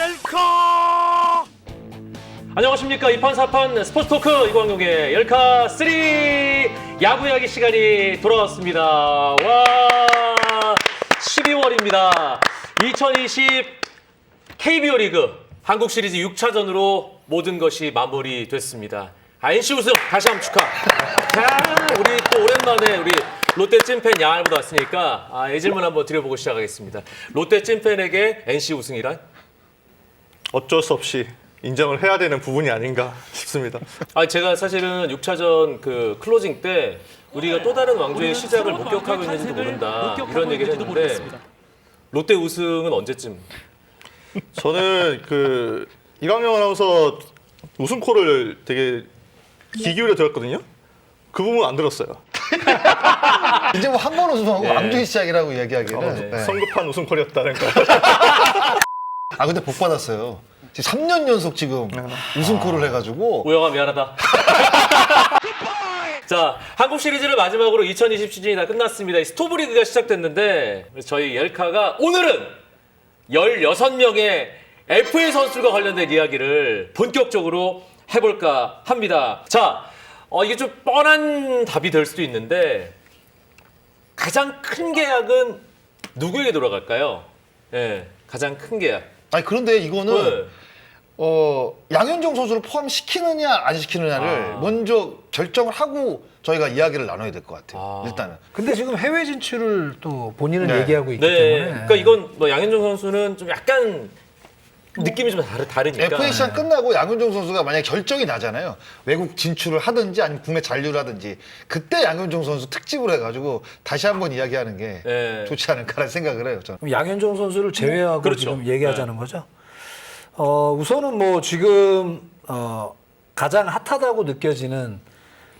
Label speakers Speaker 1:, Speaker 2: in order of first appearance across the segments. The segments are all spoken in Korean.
Speaker 1: 열카. 안녕하십니까. 2판 4판 스포츠 토크 이광용의 열카 3 야구 이야기 시간이 돌아왔습니다. 와, 12월입니다. 2020 KBO 리그 한국 시리즈 6차전으로 모든 것이 마무리됐습니다. NC 우승 다시 한번 축하. 자, 우리 또 오랜만에 우리 롯데 찐팬 양알보다 왔으니까 이 질문 한번 드려보고 시작하겠습니다. 롯데 찐팬에게 NC 우승이란?
Speaker 2: 어쩔 수 없이 인정을 해야 되는 부분이 아닌가 싶습니다.
Speaker 1: 제가 사실은 6차전 그 클로징 때 우리가 또 다른 왕조의 시작을 목격하고 있는지도 모른다 이런 얘기를 했는데 롯데 우승은 언제쯤?
Speaker 2: 저는 그 이광용 아나운서 우승콜을 되게 귀 기울여 들었거든요. 그 부분 안 들었어요.
Speaker 3: 이제 뭐 한 번 우승하고
Speaker 1: 네.
Speaker 3: 왕조의 시작이라고 이야기하기는
Speaker 1: 네.
Speaker 2: 성급한 우승콜이었다는 거.
Speaker 3: 아 근데 복 받았어요. 지금 3년 연속 지금 우승콜을 해가지고
Speaker 1: 오영아 미안하다. 자, 한국 시리즈를 마지막으로 2020 시즌이 다 끝났습니다. 이 스토브리그가 시작됐는데 저희 열카가 오늘은 16명의 FA 선수가 관련된 이야기를 본격적으로 해볼까 합니다. 자, 이게 좀 뻔한 답이 될 수도 있는데 가장 큰 계약은 누구에게 돌아갈까요? 예, 가장 큰 계약.
Speaker 3: 아니 그런데 이거는
Speaker 1: 네.
Speaker 3: 양현종 선수를 포함시키느냐 안 시키느냐를 먼저 결정을 하고 저희가 이야기를 나눠야 될 것 같아요. 일단은.
Speaker 4: 근데 지금 해외 진출을 또 본인은
Speaker 3: 네.
Speaker 4: 얘기하고 있기
Speaker 1: 네,
Speaker 4: 때문에.
Speaker 1: 그러니까 이건 뭐 양현종 선수는 좀 약간 느낌이 좀 다르니까.
Speaker 3: FA 시장 끝나고 양현종 선수가 만약에 결정이 나잖아요. 외국 진출을 하든지 아니면 국내 잔류를 하든지 그때 양현종 선수 특집으로 해가지고 다시 한번 이야기하는 게
Speaker 1: 네.
Speaker 3: 좋지 않을까라는 생각을 해요. 저는.
Speaker 4: 그럼 양현종 선수를 제외하고
Speaker 1: 그렇죠.
Speaker 4: 지금 얘기하자는 거죠. 우선은 뭐 지금 가장 핫하다고 느껴지는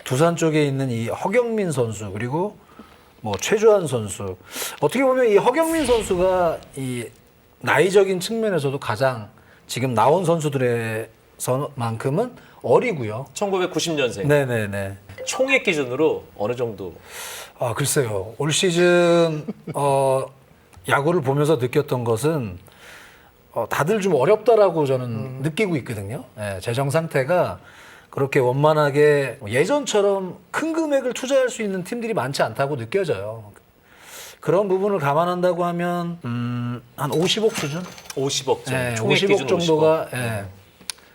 Speaker 4: 두산 쪽에 있는 이 허경민 선수 그리고 뭐 최주환 선수. 어떻게 보면 이 허경민 선수가 이 나이적인 측면에서도 가장 지금 나온 선수들에서만큼은 어리고요.
Speaker 1: 1990년생.
Speaker 4: 네네네.
Speaker 1: 총액 기준으로 어느 정도?
Speaker 4: 글쎄요. 올 시즌 야구를 보면서 느꼈던 것은 다들 좀 어렵다라고 저는 느끼고 있거든요. 예, 재정 상태가 그렇게 원만하게 예전처럼 큰 금액을 투자할 수 있는 팀들이 많지 않다고 느껴져요. 그런 부분을 감안한다고 하면 한 50억 수준?
Speaker 1: 50억 정도.
Speaker 4: 예,
Speaker 1: 총액
Speaker 4: 50억
Speaker 1: 기준
Speaker 4: 정도가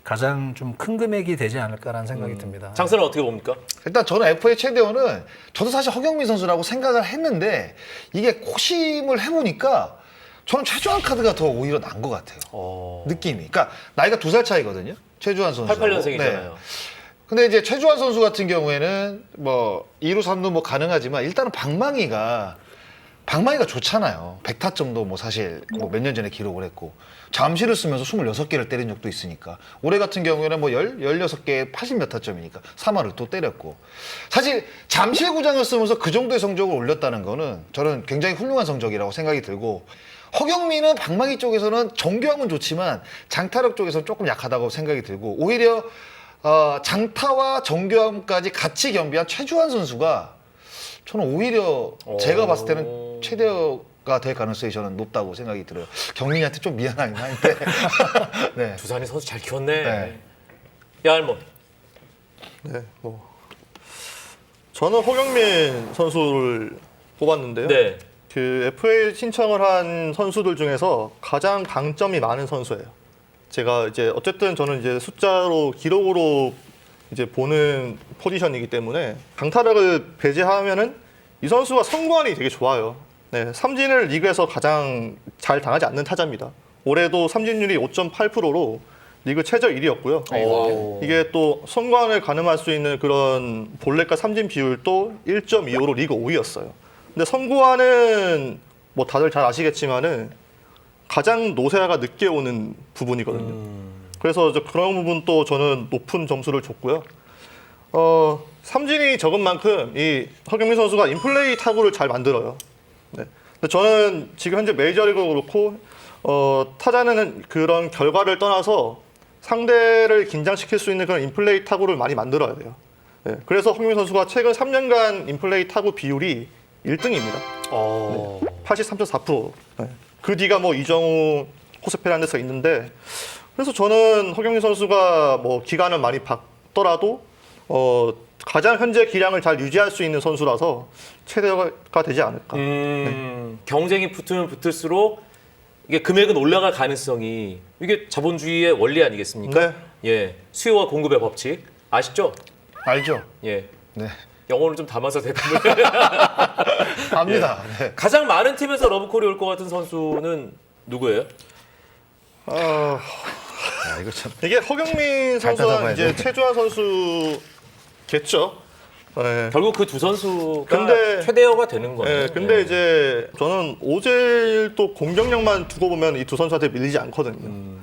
Speaker 4: 가장 좀 큰 금액이 되지 않을까라는 생각이 듭니다.
Speaker 1: 장선은 어떻게 봅니까?
Speaker 3: 일단 저는 FA 최대원은 저도 사실 허경민 선수라고 생각을 했는데 이게 코심을 해보니까 저는 최주환 카드가 더 오히려 난 것 같아요. 느낌이. 그러니까 나이가 2살 차이거든요. 최주환 선수.
Speaker 1: 88년생이잖아요.
Speaker 3: 근데 이제 최주환 선수 같은 경우에는 뭐 2루 3루 뭐 가능하지만 일단은 방망이가 좋잖아요. 100타점도 뭐 사실 뭐 몇 년 전에 기록을 했고 잠시를 쓰면서 26개를 때린 적도 있으니까 올해 같은 경우에는 뭐 16개에 80 몇 타점이니까 3할을 또 때렸고 사실 잠실 구장을 쓰면서 그 정도의 성적을 올렸다는 거는 저는 굉장히 훌륭한 성적이라고 생각이 들고 허경민은 방망이 쪽에서는 정교함은 좋지만 장타력 쪽에서는 조금 약하다고 생각이 들고 오히려 장타와 정교함까지 같이 겸비한 최주환 선수가 저는 오히려 제가 봤을 때는 최대가 될 가능성이 저는 높다고 생각이 들어요. 경민이한테 좀 미안하긴 한데. 네.
Speaker 1: 두산이 선수 잘 키웠네.
Speaker 3: 네.
Speaker 1: 야알몬.
Speaker 2: 네, 뭐 저는 허경민 선수를 뽑았는데요.
Speaker 1: 네.
Speaker 2: 그 FA 신청을 한 선수들 중에서 가장 강점이 많은 선수예요. 제가 이제 어쨌든 저는 이제 숫자로 기록으로 이제 보는 포지션이기 때문에 강타력을 배제하면은 이 선수가 선구안이 되게 좋아요. 네, 삼진을 리그에서 가장 잘 당하지 않는 타자입니다. 올해도 삼진율이 5.8%로 리그 최저 1위였고요. 이게 또 선구안을 가늠할 수 있는 그런 볼넷과 삼진 비율도 1.25로 리그 5위였어요. 근데 선구안은 뭐 다들 잘 아시겠지만은 가장 노세아가 늦게 오는 부분이거든요. 그래서 그런 부분 또 저는 높은 점수를 줬고요. 삼진이 적은 만큼 이 허경민 선수가 인플레이 타구를 잘 만들어요. 네. 근데 저는 지금 현재 메이저리그도 그렇고 타자는 그런 결과를 떠나서 상대를 긴장시킬 수 있는 그런 인플레이 타구를 많이 만들어야 돼요. 네. 그래서 허경민 선수가 최근 3년간 인플레이 타구 비율이 1등입니다. 네. 83.4%. 네. 그 뒤가 뭐 이정우, 호세 페르난데스가 있는데 그래서 저는 허경민 선수가 뭐 기간을 많이 받더라도 가장 현재 기량을 잘 유지할 수 있는 선수라서 최대가 되지 않을까.
Speaker 1: 경쟁이 붙으면 붙을수록 이게 금액은 올라갈 가능성이 이게 자본주의의 원리 아니겠습니까?
Speaker 2: 네.
Speaker 1: 예, 수요와 공급의 법칙 아시죠?
Speaker 3: 알죠?
Speaker 1: 예,
Speaker 3: 네.
Speaker 1: 영어를 좀 담아서 대답을.
Speaker 3: 압니다. 네.
Speaker 1: 가장 많은 팀에서 러브콜이 올 것 같은 선수는 누구예요?
Speaker 3: 야, 이거 참.
Speaker 2: 이게 허경민
Speaker 3: 잘
Speaker 2: 선수와
Speaker 3: 따져봐야
Speaker 2: 이제
Speaker 3: 돼.
Speaker 2: 최주환 선수겠죠. 네.
Speaker 1: 결국 그 두 선수가
Speaker 2: 근데-
Speaker 1: 최대어가 되는 거예요.
Speaker 2: 네, 근데 이제 저는 오젤도 공격력만 두고 보면 이 두 선수한테 밀리지 않거든요.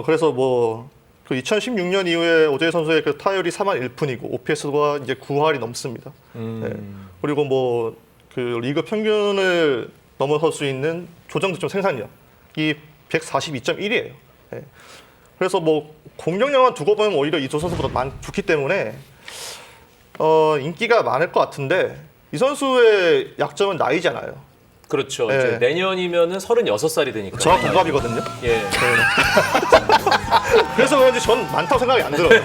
Speaker 2: 그래서 뭐 그 2016년 이후에 오젤 선수의 그 타율이 3할 1푼이고 OPS가 이제 9할이 넘습니다. 네. 그리고 뭐 그 리그 평균을 넘어설 수 있는 조정 득점 생산력이 142.1이에요. 네. 그래서 뭐 공격력만 두고 보면 오히려 이 두 선수보다 좋기 때문에 인기가 많을 것 같은데 이 선수의 약점은 나이잖아요.
Speaker 1: 그렇죠.
Speaker 2: 네.
Speaker 1: 이제 내년이면은 36살이 되니까.
Speaker 2: 저와 동갑이거든요.
Speaker 1: 예.
Speaker 2: 그래서 그런지 전 많다고 생각이 안 들어요.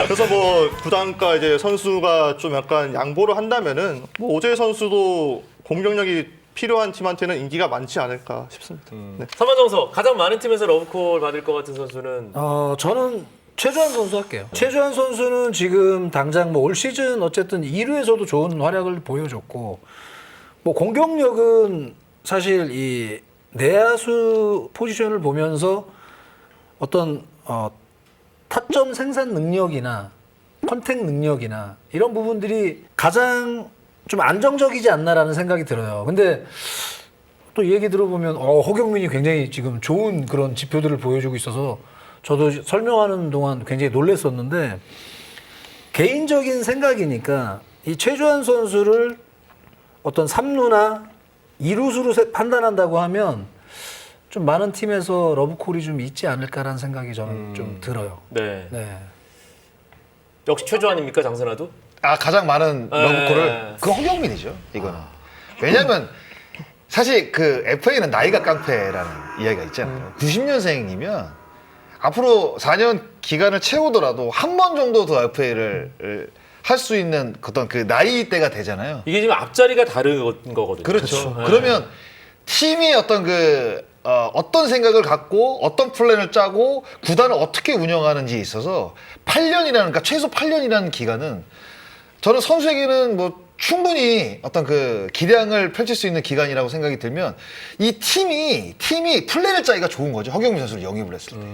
Speaker 2: 그래서 뭐 구단과 이제 선수가 좀 약간 양보를 한다면은 뭐 오재 선수도 공격력이 필요한 팀한테는 인기가 많지 않을까 싶습니다. 네.
Speaker 1: 서만정서 가장 많은 팀에서 러브콜 받을 것 같은 선수는
Speaker 4: 저는 최주환 선수 할게요. 최주환 선수는 지금 당장 뭐 올 시즌 어쨌든 2루에서도 좋은 활약을 보여줬고 뭐 공격력은 사실 이 내야수 포지션을 보면서 어떤 타점 생산 능력이나 컨택 능력이나 이런 부분들이 가장 좀 안정적이지 않나라는 생각이 들어요. 근데 또 이 얘기 들어보면 허경민이 굉장히 지금 좋은 그런 지표들을 보여주고 있어서 저도 설명하는 동안 굉장히 놀랐었는데 개인적인 생각이니까 이 최주환 선수를 어떤 3루나 2루수로 판단한다고 하면 좀 많은 팀에서 러브콜이 좀 있지 않을까라는 생각이 저는 좀 들어요.
Speaker 1: 네.
Speaker 4: 네.
Speaker 1: 역시 최주환입니까 장선아도?
Speaker 3: 아, 가장 많은
Speaker 1: 네.
Speaker 3: 러브콜을 그 허경민이죠. 이거는. 왜냐면 사실 그 FA는 나이가 깡패라는 이야기가 있잖아요. 90년생이면 앞으로 4년 기간을 채우더라도 한 번 정도 더 FA를 할 수 있는 어떤 그 나이대가 되잖아요.
Speaker 1: 이게 지금 앞자리가 다른 거거든요.
Speaker 3: 그렇죠.
Speaker 1: 네.
Speaker 3: 그러면 팀이 어떤 어떤 생각을 갖고 어떤 플랜을 짜고 구단을 어떻게 운영하는지에 있어서 8년이라는, 그러니까 최소 8년이라는 기간은 저는 선수에게는 뭐 충분히 어떤 그 기량을 펼칠 수 있는 기간이라고 생각이 들면 이 팀이 플랜을 짜기가 좋은 거죠. 허경민 선수를 영입을 했을 때.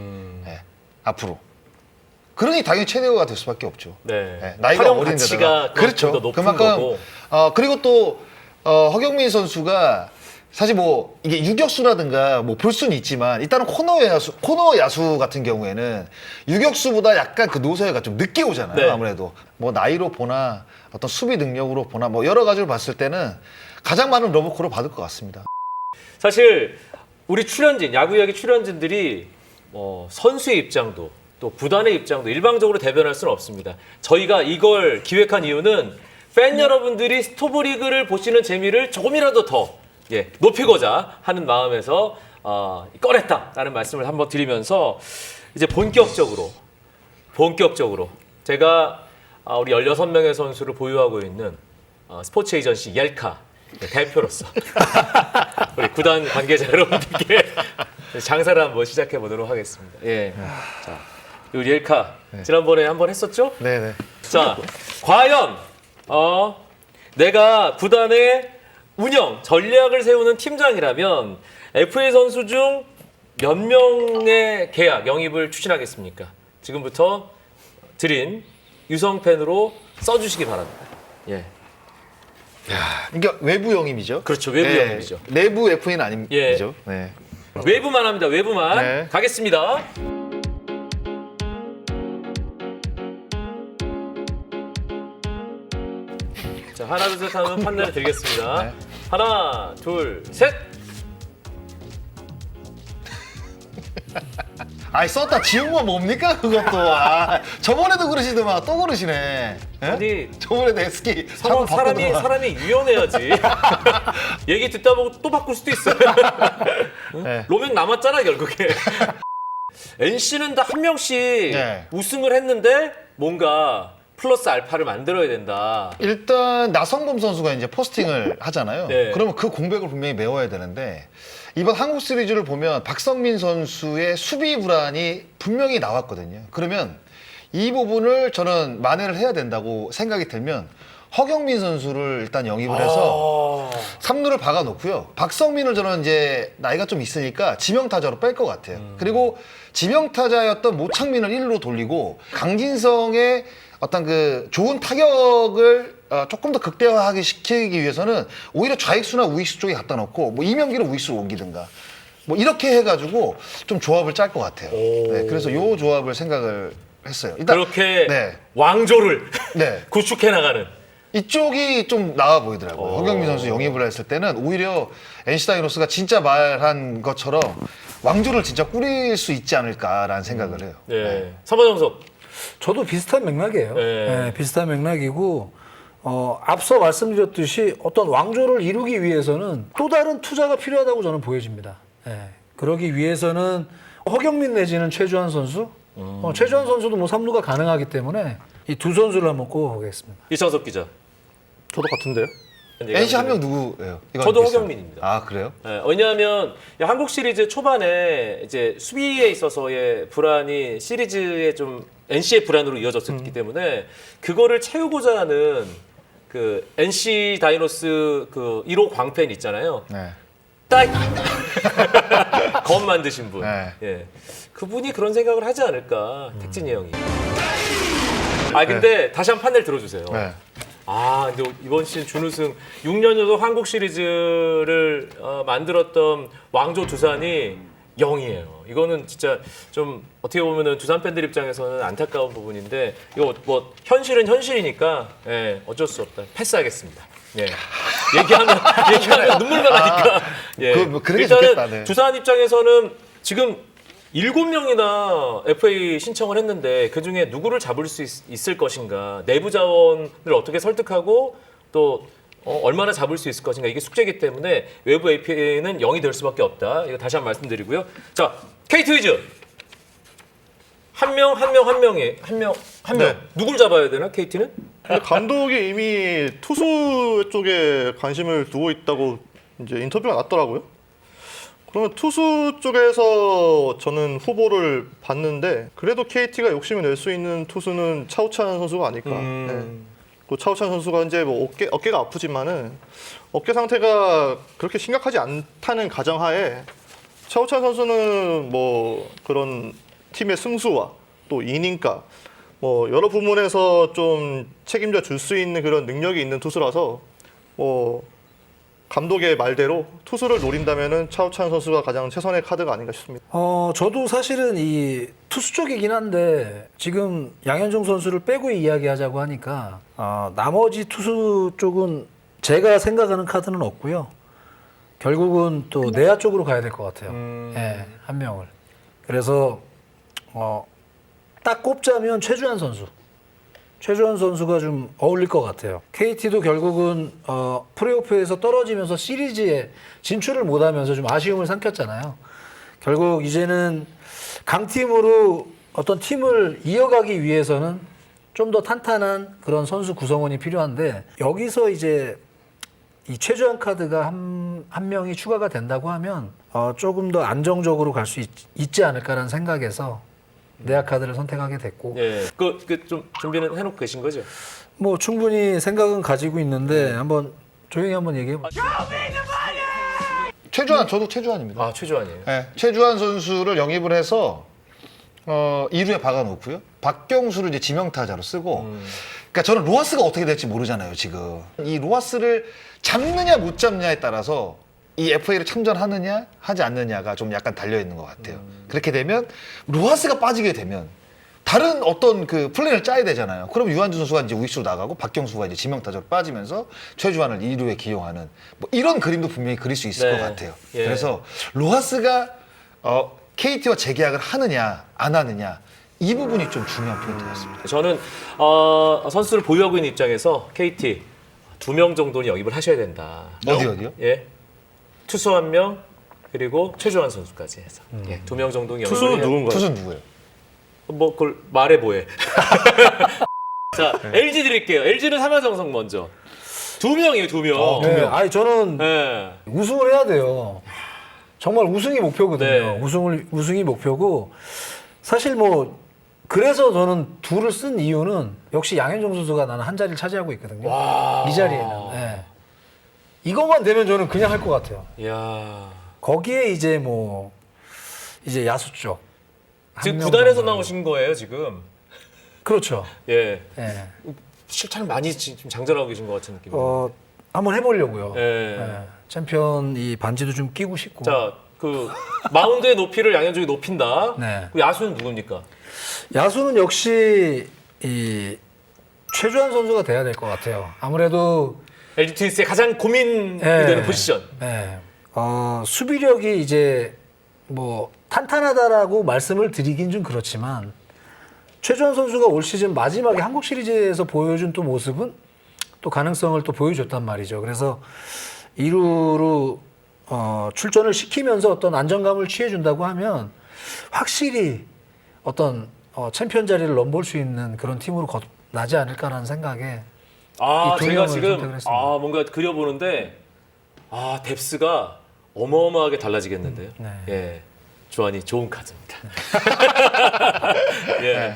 Speaker 3: 네, 앞으로. 그러니 당연히 최대호가 될 수밖에 없죠.
Speaker 1: 네.
Speaker 3: 네, 나이가
Speaker 1: 활용
Speaker 3: 어린데다가.
Speaker 1: 가치가
Speaker 3: 그렇죠.
Speaker 1: 더 높은
Speaker 3: 그만큼
Speaker 1: 거고.
Speaker 3: 그리고 또 허경민 선수가 사실 뭐 이게 유격수라든가 뭐 볼 수는 있지만 일단은 코너 야수 같은 경우에는 유격수보다 약간 그 노세가 좀 늦게 오잖아요.
Speaker 1: 네.
Speaker 3: 아무래도 뭐 나이로 보나 어떤 수비 능력으로 보나 뭐 여러 가지로 봤을 때는 가장 많은 러브콜을 받을 것 같습니다.
Speaker 1: 사실 우리 출연진, 야구 이야기 출연진들이 선수의 입장도 또 구단의 입장도 일방적으로 대변할 수는 없습니다. 저희가 이걸 기획한 이유는 팬 여러분들이 스토브리그를 보시는 재미를 조금이라도 더 높이고자 하는 마음에서 꺼냈다라는 말씀을 한번 드리면서 이제 본격적으로 제가 우리 16명의 선수를 보유하고 있는 스포츠 에이전시 옐카 대표로서 우리 구단 관계자 여러분들께 장사를 한번 시작해 보도록 하겠습니다. 예. 자, 우리 옐카 지난번에 한번 했었죠?
Speaker 3: 네네.
Speaker 1: 자, 과연 내가 구단의 운영, 전략을 세우는 팀장이라면 FA 선수 중 몇 명의 계약, 영입을 추진하겠습니까? 지금부터 드린 유성펜으로 써주시기 바랍니다. 예.
Speaker 3: 그러니까 외부 영입이죠.
Speaker 1: 그렇죠, 외부
Speaker 3: 네,
Speaker 1: 영입이죠.
Speaker 3: 내부 FA는 아니죠. 네.
Speaker 1: 외부만 합니다, 외부만.
Speaker 3: 네.
Speaker 1: 가겠습니다. 자, 하나, 둘, 셋 하면 판단을 드리겠습니다.
Speaker 3: 네.
Speaker 1: 하나, 둘, 셋!
Speaker 3: 아이 썼다 지운 거 뭡니까 그것도. 아, 저번에도 그러시더만 또 그러시네. 예?
Speaker 1: 아니,
Speaker 3: 저번에도 SK
Speaker 1: 사람이 유연해야지. 얘기 듣다 보고 또 바꿀 수도 있어요.
Speaker 3: 네.
Speaker 1: 로맥 남았잖아 결국에. NC는 다 한 명씩
Speaker 3: 네.
Speaker 1: 우승을 했는데 뭔가 플러스 알파를 만들어야 된다.
Speaker 3: 일단 나성범 선수가 이제 포스팅을 하잖아요.
Speaker 1: 네.
Speaker 3: 그러면 그 공백을 분명히 메워야 되는데 이번 한국 시리즈를 보면 박성민 선수의 수비 불안이 분명히 나왔거든요. 그러면 이 부분을 저는 만회를 해야 된다고 생각이 들면 허경민 선수를 일단 영입을 해서 3루를 박아놓고요. 박성민을 저는 이제 나이가 좀 있으니까 지명타자로 뺄 것 같아요. 그리고 지명타자였던 모창민을 1루로 돌리고 강진성의 어떤 그 좋은 타격을 조금 더 극대화하게 시키기 위해서는 오히려 좌익수나 우익수 쪽에 갖다 놓고 뭐 이명기를 우익수로 옮기든가 뭐 이렇게 해가지고 좀 조합을 짤 것 같아요. 네, 그래서 요 조합을 생각을 했어요. 일단
Speaker 1: 그렇게
Speaker 3: 네.
Speaker 1: 왕조를
Speaker 3: 네.
Speaker 1: 구축해 나가는.
Speaker 3: 이쪽이 좀 나아 보이더라고요. 허경민 선수 영입을 했을 때는 오히려 NC 다이노스가 진짜 말한 것처럼 왕조를 진짜 꾸릴 수 있지 않을까라는 생각을 해요.
Speaker 1: 네. 삼바정석.
Speaker 4: 저도 비슷한 맥락이에요.
Speaker 1: 네.
Speaker 4: 네, 비슷한 맥락이고 앞서 말씀드렸듯이 어떤 왕조를 이루기 위해서는 또 다른 투자가 필요하다고 저는 보여집니다. 네. 그러기 위해서는 허경민 내지는 최주환 선수, 최주환 선수도 뭐 3루가 가능하기 때문에 이 두 선수를 한번 꼽아보겠습니다.
Speaker 1: 이창섭 기자.
Speaker 2: 저도 같은데요.
Speaker 3: NC 한 명 누구예요? 이건
Speaker 1: 저도
Speaker 3: 비슷한-
Speaker 1: 허경민입니다.
Speaker 3: 아 그래요?
Speaker 1: 네, 왜냐하면 한국 시리즈 초반에 이제 수비에 있어서의 불안이 시리즈의 좀 NC의 불안으로 이어졌기 때문에 그거를 채우고자 하는 그 NC 다이노스 그 1호 광팬 있잖아요.
Speaker 3: 네.
Speaker 1: 딱 검 만드신 분.
Speaker 3: 네.
Speaker 1: 예. 그분이 그런 생각을 하지 않을까. 택진이 형이. 아 근데 다시 한 판넬 들어주세요.
Speaker 3: 네.
Speaker 1: 아, 근데 이번 시즌 준우승 6년 연속 한국 시리즈를 만들었던 왕조 두산이 0이에요. 이거는 진짜 좀 어떻게 보면은 두산 팬들 입장에서는 안타까운 부분인데 이거 뭐 현실은 현실이니까 예, 어쩔 수 없다. 패스하겠습니다. 예. 얘기하면 눈물만 나니까. 예.
Speaker 3: 뭐 그런 게
Speaker 1: 일단은
Speaker 3: 좋겠다, 네.
Speaker 1: 두산 입장에서는 지금 7명이나 FA 신청을 했는데 그중에 누구를 잡을 수 있을 것인가, 내부 자원을 어떻게 설득하고 또 얼마나 잡을 수 있을 것인가, 이게 숙제이기 때문에 외부 APA는 0이 될 수밖에 없다. 이거 다시 한번 말씀드리고요. 자, KT 위즈 한 명
Speaker 3: 네.
Speaker 1: 누굴 잡아야 되나 KT는?
Speaker 2: 근데 감독이 이미 투수 쪽에 관심을 두고 있다고 이제 인터뷰가 났더라고요. 그러면 투수 쪽에서 저는 후보를 봤는데 그래도 KT가 욕심을 낼 수 있는 투수는 차우찬 선수가 아닐까. 네. 그 차우찬 선수가 이제 뭐 어깨가 아프지만은 어깨 상태가 그렇게 심각하지 않다는 가정하에 차우찬 선수는 뭐 그런 팀의 승수와 또 이닝가 뭐 여러 부문에서 좀 책임져 줄 수 있는 그런 능력이 있는 투수라서 뭐 감독의 말대로 투수를 노린다면은 차우찬 선수가 가장 최선의 카드가 아닌가 싶습니다.
Speaker 4: 저도 사실은 이 투수 쪽이긴 한데 지금 양현종 선수를 빼고 이야기하자고 하니까 나머지 투수 쪽은 제가 생각하는 카드는 없고요. 결국은 또 내야 쪽으로 가야 될 것 같아요. 예, 한 명을. 그래서 딱 꼽자면 최주환 선수. 최주환 선수가 좀 어울릴 것 같아요. KT도 결국은 플레이오프에서 떨어지면서 시리즈에 진출을 못하면서 좀 아쉬움을 삼켰잖아요. 결국 이제는 강팀으로 어떤 팀을 이어가기 위해서는 좀 더 탄탄한 그런 선수 구성원이 필요한데 여기서 이제 이 최주환 카드가 한 명이 추가가 된다고 하면 조금 더 안정적으로 갈 수 있지 않을까라는 생각에서 내야 카드를 선택하게 됐고
Speaker 1: 예. 좀 준비는 해놓고 계신 거죠?
Speaker 4: 뭐 충분히 생각은 가지고 있는데 한번 조용히 한번 얘기해 보죠.
Speaker 3: 최주환 저도 최주환입니다.
Speaker 1: 아, 최주환이에요.
Speaker 3: 네, 최주환 선수를 영입을 해서 2루에 박아놓고요. 박경수를 이제 지명타자로 쓰고. 그러니까 저는 로하스가 어떻게 될지 모르잖아요 지금. 이 로하스를 잡느냐 못 잡느냐에 따라서 이 FA를 참전하느냐 하지 않느냐가 좀 약간 달려 있는 것 같아요. 그렇게 되면 로하스가 빠지게 되면 다른 어떤 그 플랜을 짜야 되잖아요. 그럼 유한준 선수가 이제 우익수로 나가고 박경수가 이제 지명타자로 빠지면서 최주환을 2루에 기용하는 뭐 이런 그림도 분명히 그릴 수 있을
Speaker 1: 네.
Speaker 3: 것 같아요.
Speaker 1: 예.
Speaker 3: 그래서 로하스가 KT와 재계약을 하느냐 안 하느냐 이 부분이 좀 중요한 포인트 같습니다.
Speaker 1: 저는 선수를 보유하고 있는 입장에서 KT 2명 정도는 영입을 하셔야 된다.
Speaker 3: 어디요?
Speaker 1: 예. 투수 1명 그리고 최주환 선수까지 해서 2명 정도는 영입을
Speaker 2: 투수는
Speaker 1: 해야-
Speaker 2: 누군가요?
Speaker 3: 투수는 누구예요?
Speaker 1: 뭐 그걸 말해 뭐해. 자, LG 드릴게요. LG는 삼야정성 먼저. 2명이에요, 2명.
Speaker 4: 네, 아니 저는
Speaker 1: 네.
Speaker 4: 우승을 해야 돼요. 정말 우승이 목표거든요.
Speaker 1: 네.
Speaker 4: 우승이 목표고 사실 뭐 그래서 저는 둘을 쓴 이유는 역시 양현종 선수가 나는 한 자리를 차지하고 있거든요. 이 자리에는. 네. 이것만 되면 저는 그냥 할 것 같아요.
Speaker 1: 이야.
Speaker 4: 거기에 이제 뭐 이제 야수 쪽.
Speaker 1: 지금
Speaker 4: 한 명
Speaker 1: 구단에서
Speaker 4: 정도.
Speaker 1: 나오신 거예요, 지금.
Speaker 4: 그렇죠.
Speaker 1: 예.
Speaker 4: 예.
Speaker 1: 실타를 많이 지금 장전하고 계신 것 같은 느낌.
Speaker 4: 한번 해보려고요.
Speaker 1: 예.
Speaker 4: 예. 챔피언 이 반지도 좀 끼고 싶고.
Speaker 1: 자, 그 마운드의 높이를 양현종이 높인다.
Speaker 4: 네.
Speaker 1: 그 야수는 누굽니까?
Speaker 4: 야수는 역시 이 최주환 선수가 돼야 될 것 같아요. 아무래도
Speaker 1: LG 트윈스의 가장 고민이
Speaker 4: 예.
Speaker 1: 되는 포지션.
Speaker 4: 예. 수비력이 이제 뭐 탄탄하다라고 말씀을 드리긴 좀 그렇지만 최주환 선수가 올 시즌 마지막에 한국 시리즈에서 보여준 또 모습은 또 가능성을 또 보여줬단 말이죠. 그래서 2루로 출전을 시키면서 어떤 안정감을 취해준다고 하면 확실히 어떤 챔피언 자리를 넘볼 수 있는 그런 팀으로 나지 않을까라는 생각에
Speaker 1: 아,
Speaker 4: 이두
Speaker 1: 제가
Speaker 4: 명을
Speaker 1: 지금
Speaker 4: 선택을 했습니다.
Speaker 1: 뭔가 그려보는데 뎁스가 어마어마하게 달라지겠는데요.
Speaker 4: 네.
Speaker 1: 예. 주환이 좋은 카드입니다. 예.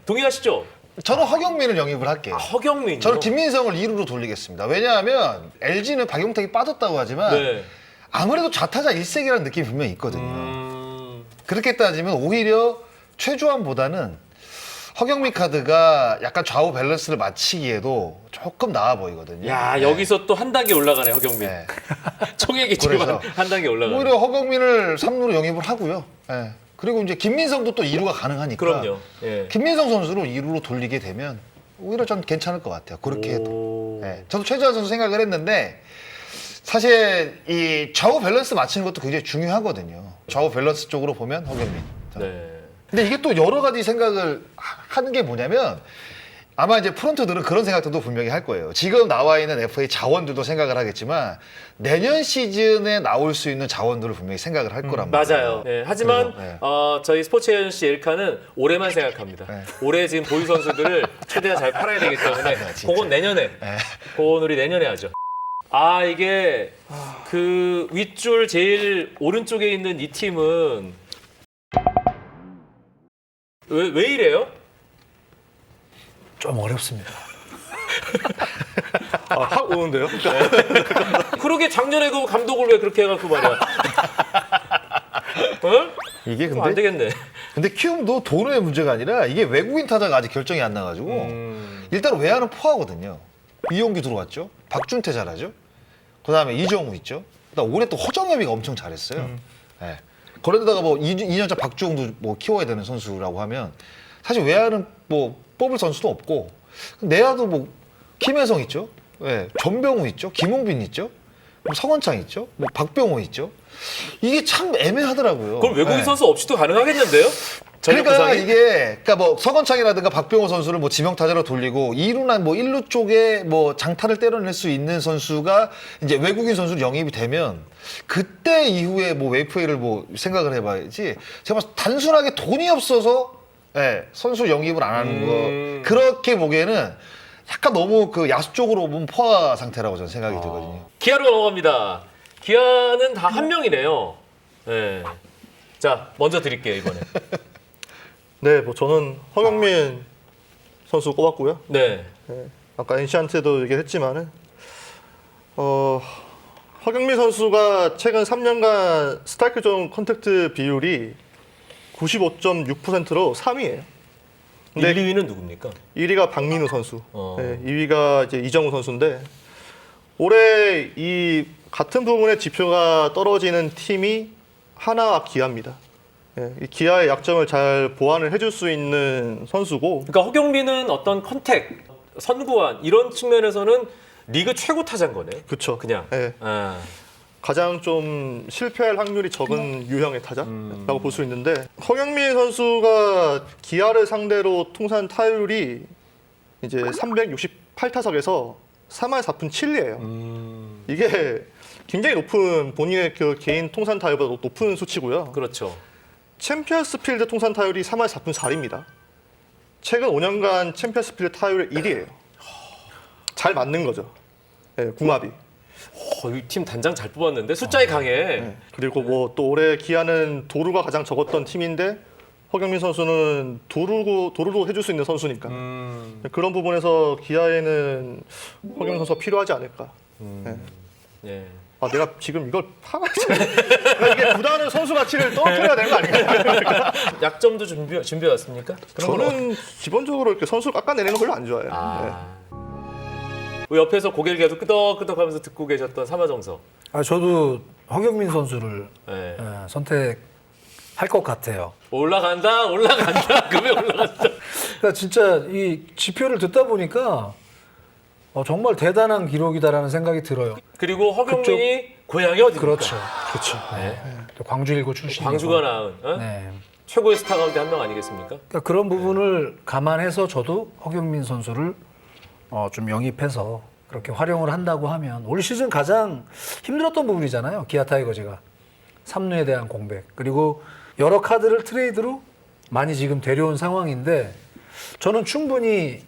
Speaker 1: 동의하시죠?
Speaker 3: 저는 허경민을 영입을 할게요.
Speaker 1: 허경민.
Speaker 3: 저는 김민성을 2루로 돌리겠습니다. 왜냐하면 LG는 박용택이 빠졌다고 하지만
Speaker 1: 네.
Speaker 3: 아무래도 좌타자 일색이라는 느낌이 분명히 있거든요. 그렇게 따지면 오히려 최주환보다는 허경민 카드가 약간 좌우 밸런스를 맞추기에도 조금 나아 보이거든요.
Speaker 1: 야,
Speaker 3: 네.
Speaker 1: 여기서 또 한 단계 올라가네, 허경민.
Speaker 3: 네.
Speaker 1: 총액이 지금
Speaker 3: 그래서
Speaker 1: 한 단계 올라가네.
Speaker 3: 오히려 허경민을 3루로 영입을 하고요. 네. 그리고 이제 김민성도 또 2루가 가능하니까.
Speaker 1: 그럼요. 예.
Speaker 3: 김민성 선수로 2루로 돌리게 되면 오히려 전 괜찮을 것 같아요. 그렇게 해도.
Speaker 1: 오.
Speaker 3: 네. 저도 최주환 선수 생각을 했는데 사실 이 좌우 밸런스 맞추는 것도 굉장히 중요하거든요. 좌우 밸런스 쪽으로 보면 허경민.
Speaker 1: 네.
Speaker 3: 근데 이게 또 여러 가지 생각을 하는 게 뭐냐면 아마 이제 프론트들은 그런 생각들도 분명히 할 거예요. 지금 나와 있는 FA 자원들도 생각을 하겠지만 내년 시즌에 나올 수 있는 자원들을 분명히 생각을 할 거란 말이에요.
Speaker 1: 맞아요. 네, 하지만
Speaker 3: 그래서, 네.
Speaker 1: 저희 스포츠 에이전시 엘카는 올해만 생각합니다.
Speaker 3: 네.
Speaker 1: 올해 지금 보유 선수들을 최대한 잘 팔아야 되기 때문에
Speaker 3: 진짜.
Speaker 1: 그건 내년에.
Speaker 3: 네.
Speaker 1: 그건 우리 내년에 하죠. 이게 그 윗줄 제일 오른쪽에 있는 이 팀은 왜 이래요?
Speaker 4: 좀 어렵습니다.
Speaker 2: 확 오는데요?
Speaker 1: 그러게 작년에 그 감독을 왜 그렇게 해갖고 말이야. 어?
Speaker 3: 이게
Speaker 1: 안 되겠네.
Speaker 3: 근데 키움도 돈의 문제가 아니라 이게 외국인 타자가 아직 결정이 안 나가지고 일단 외야는 포하거든요. 이용규 들어왔죠. 박준태 잘하죠. 그다음에 이정우 있죠. 그다음 올해 또 허정엽이가 엄청 잘했어요. 네. 그런데다가 뭐 2년차 박주홍도 뭐 키워야 되는 선수라고 하면 사실 외야는 뭐 뽑을 선수도 없고 내야도 뭐 김혜성 있죠. 네. 전병우 있죠. 김홍빈 있죠. 뭐 성원창 있죠. 뭐 박병호 있죠. 이게 참 애매하더라고요.
Speaker 1: 그럼 외국인
Speaker 3: 네.
Speaker 1: 선수 없이도 가능하겠는데요? 전력
Speaker 3: 그러니까
Speaker 1: 구성이?
Speaker 3: 이게 그러니까 뭐 서건창이라든가 박병호 선수를 뭐 지명 타자로 돌리고 2루나 뭐 1루 쪽에 뭐 장타를 때려낼 수 있는 선수가 이제 외국인 선수로 영입이 되면 그때 이후에 뭐 웨이프웨이를 뭐 생각을 해봐야지. 제가 봤을 때 단순하게 돈이 없어서 선수 영입을 안 하는 거 그렇게 보기에는 약간 너무 그 야수 쪽으로 보면 포화 상태라고 저는 생각이 들거든요.
Speaker 1: 기아로 넘어갑니다. 기아는 다 한 명이네요. 네. 자, 먼저 드릴게요, 이번에.
Speaker 2: 네, 뭐 저는 허경민 선수 꼽았고요.
Speaker 1: 네.
Speaker 2: 네, 아까 NC한테도 얘기했지만은 허경민 선수가 최근 3년간 스트라이크 존 컨택트 비율이 95.6%로 3위예요.
Speaker 1: 1, 2위는 누굽니까?
Speaker 2: 1위가 박민우 선수,
Speaker 1: 어.
Speaker 2: 네, 2위가 이제 이정우 선수인데 올해 이 같은 부분의 지표가 떨어지는 팀이 하나와 기아입니다. 예, 이 기아의 약점을 잘 보완을 해줄 수 있는 선수고,
Speaker 1: 그러니까 허경민은 어떤 컨택, 선구안 이런 측면에서는 리그 최고 타자인 거네요.
Speaker 2: 그렇죠.
Speaker 1: 그냥.
Speaker 2: 예,
Speaker 1: 아.
Speaker 2: 가장 좀 실패할 확률이 적은 유형의 타자라고 볼 수 있는데 허경민 선수가 기아를 상대로 통산 타율이 이제 368타석에서 3할 4푼 7리예요. 이게 굉장히 높은 본인의 그 개인 통산 타율보다 높은 수치고요.
Speaker 1: 그렇죠.
Speaker 2: 챔피언스 필드 통산 타율이 3할 4푼 4리입니다. 최근 5년간 챔피언스 필드 타율 1위예요. 잘 맞는 거죠. 네, 궁합이.
Speaker 1: 이 팀 단장 잘 뽑았는데 숫자에 강해.
Speaker 2: 네. 그리고 뭐 또 올해 기아는 도루가 가장 적었던 팀인데 허경민 선수는 도루도 해줄 수 있는 선수니까 그런 부분에서 기아에는 허경민 선수가 필요하지 않을까. 네.
Speaker 1: 예.
Speaker 2: 아 내가 지금 이걸 이게 구단의 선수 가치를 떨어뜨려야 되는 거 아닌가?
Speaker 1: 약점도 준비해 왔습니까?
Speaker 2: 저는 기본적으로 이렇게 선수 깎아내리는 걸 별로 안 좋아해요. 네.
Speaker 1: 아. 옆에서 고개를 계속 끄덕끄덕하면서 듣고 계셨던 삼화정석.
Speaker 4: 저도 허경민 선수를
Speaker 1: 예.
Speaker 4: 선택할 것 같아요.
Speaker 1: 올라간다. 금이 올라간다.
Speaker 4: 그러니까 진짜 이 지표를 듣다 보니까 정말 대단한 기록이다라는 생각이 들어요.
Speaker 1: 그리고 허경민이 고향이 어디입니까?
Speaker 4: 그렇죠.
Speaker 2: 그렇죠.
Speaker 1: 네.
Speaker 4: 또 광주 일고 출신.
Speaker 1: 광주가 낳은 어?
Speaker 4: 네.
Speaker 1: 최고의 스타 가운데 한 명 아니겠습니까?
Speaker 4: 그러니까 그런 부분을 감안해서 저도 허경민 선수를 좀 영입해서 그렇게 활용을 한다고 하면 올 시즌 가장 힘들었던 부분이잖아요. 기아 타이거즈가 3루에 대한 공백 그리고 여러 카드를 트레이드로 많이 지금 데려온 상황인데 저는 충분히